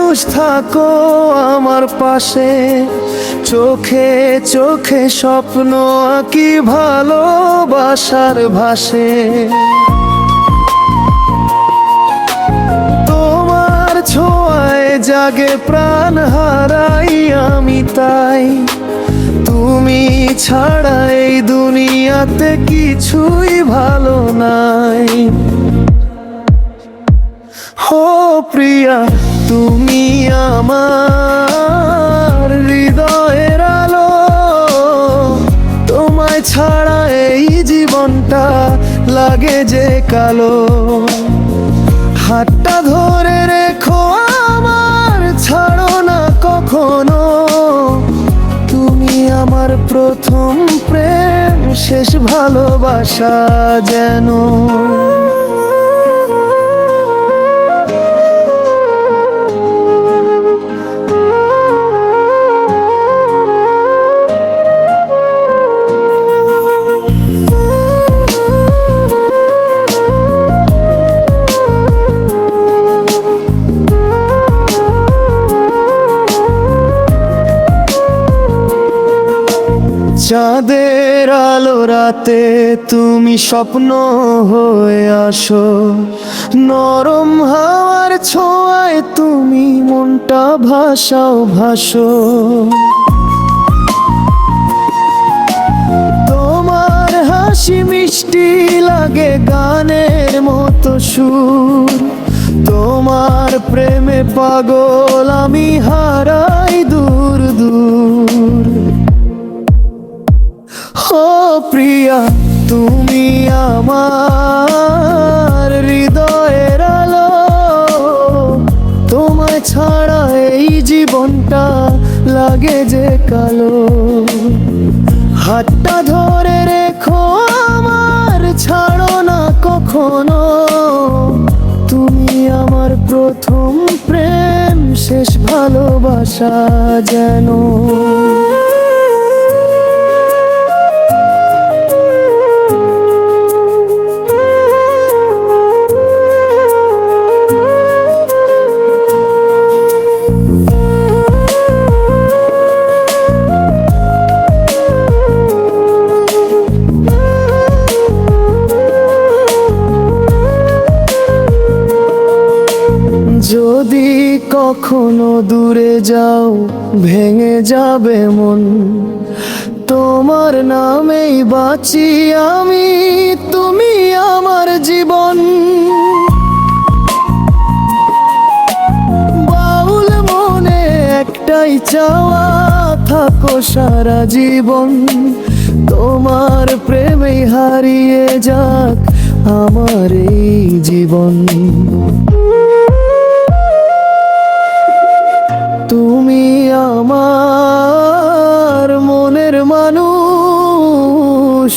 মানুষ থাকো আমার পাশে, চোখে চোখে স্বপ্ন আঁকি ভালোবাসার ভাসে। তোমার ছোঁয়ায় জাগে প্রাণ হারাই আমি তাই, তুমি ছাড়া এই দুনিয়াতে কিছুই ভালো নাই। ও প্রিয়া, তুমি আমার হৃদয়ের আলো, তোমায় ছাড়া এই জীবনটা লাগে যে কালো। হাতটা ধরে রেখো আমার, ছাড়ো না কখনো, তুমি আমার প্রথম প্রেম, শেষ ভালোবাসা যেন। চাঁদের আলো রাতে তুমি স্বপ্ন হয়ে আসো, নরম হাওয়ার ছোঁয়ায় তুমি মনটা ভাসাও ভাসো। তোমার হাসি মিষ্টি লাগে গানের মতো সুর, তোমার প্রেমে পাগল আমি হারাই দূর দূর। ও প্রিয়া, তুমি আমার হৃদয়ের আলো, তোমায় ছাড়া এই জীবনটা লাগে যে কালো। হাতটা ধরে রেখো আমার, ছাড়ো না কখনো, তুমি আমার প্রথম প্রেম, শেষ ভালোবাসা যেন। যদি কখনো দূরে যাও ভেঙে যাবে মন, তোমার নামেই বাঁচি আমি, তুমি আমার জীবন। বাউল মনে একটাই চাওয়া, থাকো সারা জীবন, তোমার প্রেমেই হারিয়ে যাক আমার এই জীবন। তুমি আমার মনের মানুষ,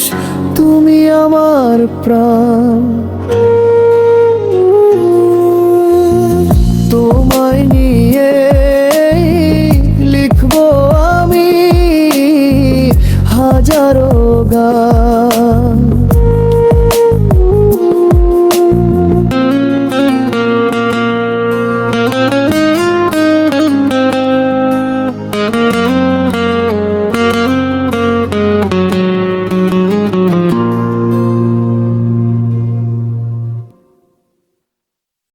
তুমি আমার প্রাণ, তোমায় নিয়ে লিখবো আমি হাজারো গান।